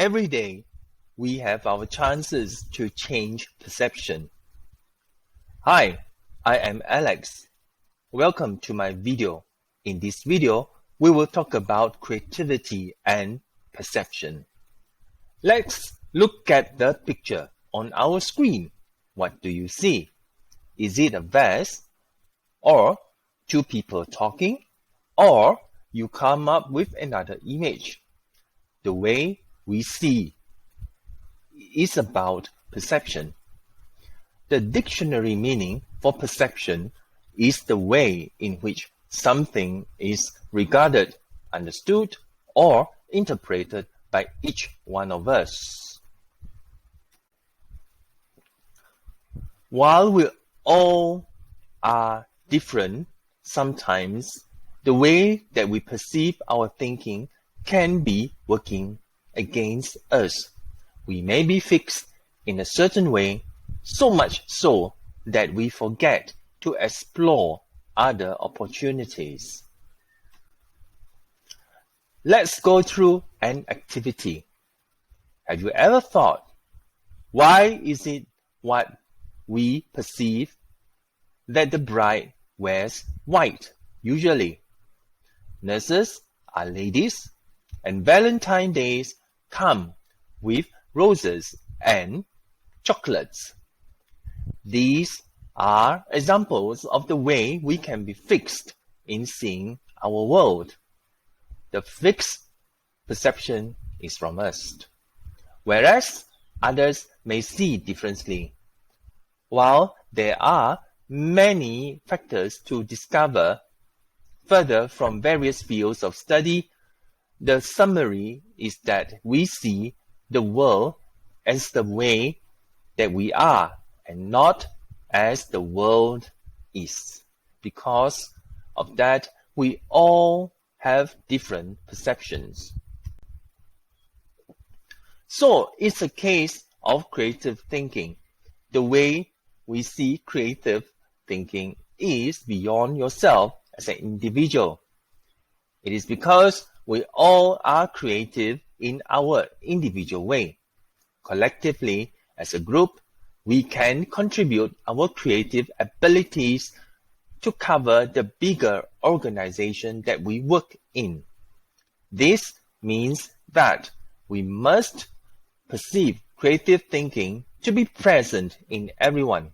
Every day, we have our chances to change perception. Hi, I am Alex. Welcome to my video. In this video, we will talk about creativity and perception. Let's look at the picture on our screen. What do you see? Is it a vase? Or two people talking? Or you come up with another image? The way we see is about perception. The dictionary meaning for perception is the way in which something is regarded, understood, or interpreted by each one of us. While we all are different, sometimes the way that we perceive our thinking can be working against us. We may be fixed in a certain way, so much so that we forget to explore other opportunities. Let's go through an activity. Have you ever thought, why is it what we perceive that the bride wears white usually? Nurses are ladies, and Valentine's Days come with roses and chocolates. These are examples of the way we can be fixed in seeing our world. The fixed perception is from us, whereas others may see differently. While there are many factors to discover further from various fields of study, the summary is that we see the world as the way that we are and not as the world is. Because of that, we all have different perceptions. So it's a case of creative thinking. The way we see creative thinking is beyond yourself as an individual. It is because we all are creative in our individual way. Collectively, as a group, we can contribute our creative abilities to cover the bigger organization that we work in. This means that we must perceive creative thinking to be present in everyone.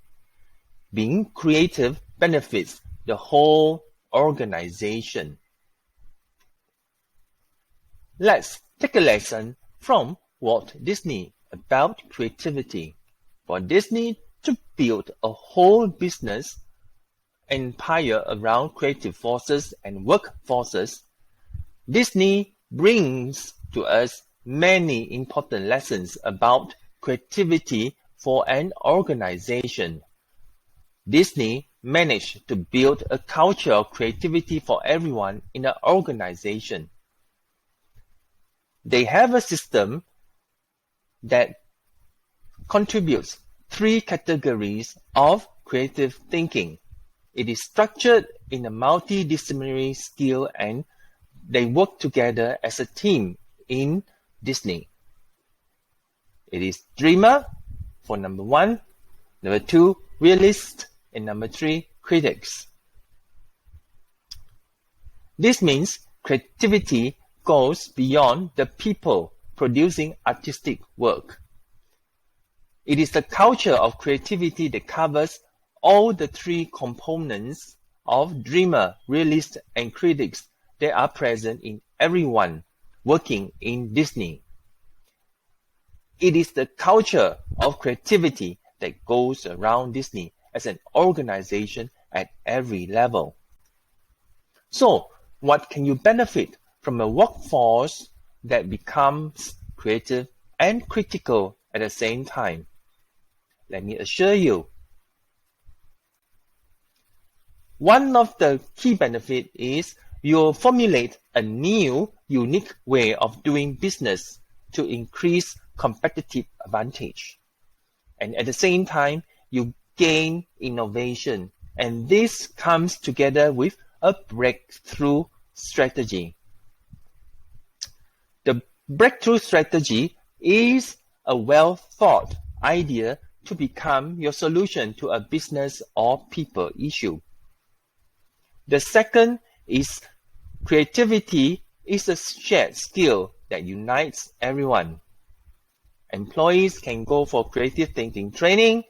Being creative benefits the whole organization. Let's take a lesson from Walt Disney about creativity. For Disney to build a whole business empire around creative forces and workforces, Disney brings to us many important lessons about creativity for an organization. Disney managed to build a culture of creativity for everyone in an organization. They have a system that contributes 3 categories of creative thinking. It is structured in a multidisciplinary skill and they work together as a team in Disney. It is dreamer for number 1, number 2, realist, and number 3, critics. This means creativity goes beyond the people producing artistic work. It is the culture of creativity that covers all the 3 components of dreamer, realist, and critics that are present in everyone working in Disney. It is the culture of creativity that goes around Disney as an organization at every level. So, what can you benefit from a workforce that becomes creative and critical at the same time? Let me assure you, one of the key benefits is you'll formulate a new, unique way of doing business to increase competitive advantage. And at the same time, you gain innovation. And this comes together with a breakthrough strategy. The breakthrough strategy is a well-thought idea to become your solution to a business or people issue. The second is creativity is a shared skill that unites everyone. Employees can go for creative thinking training.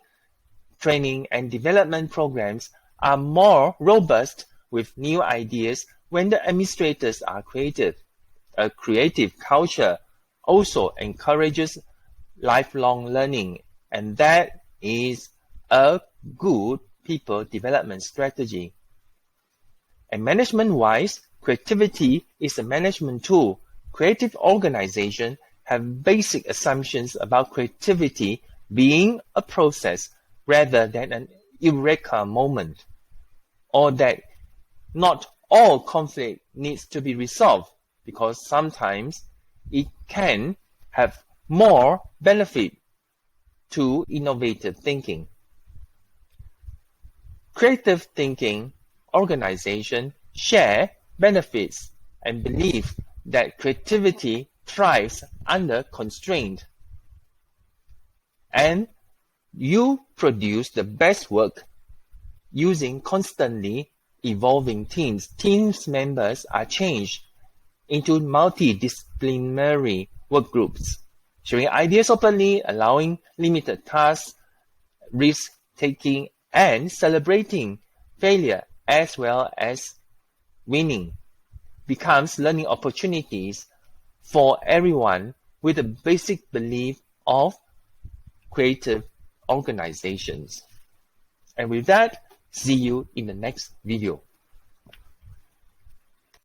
Training and development programs are more robust with new ideas when the administrators are creative. A creative culture also encourages lifelong learning, and that is a good people development strategy. And management-wise, creativity is a management tool. Creative organizations have basic assumptions about creativity being a process rather than an eureka moment, or that not all conflict needs to be resolved, because sometimes it can have more benefit to innovative thinking. Creative thinking organizations share benefits and believe that creativity thrives under constraint, and you produce the best work using constantly evolving teams. Teams members are changed into multidisciplinary work groups, sharing ideas openly, allowing limited tasks, risk-taking, and celebrating failure as well as winning becomes learning opportunities for everyone with a basic belief of creative organizations. And with that, see you in the next video.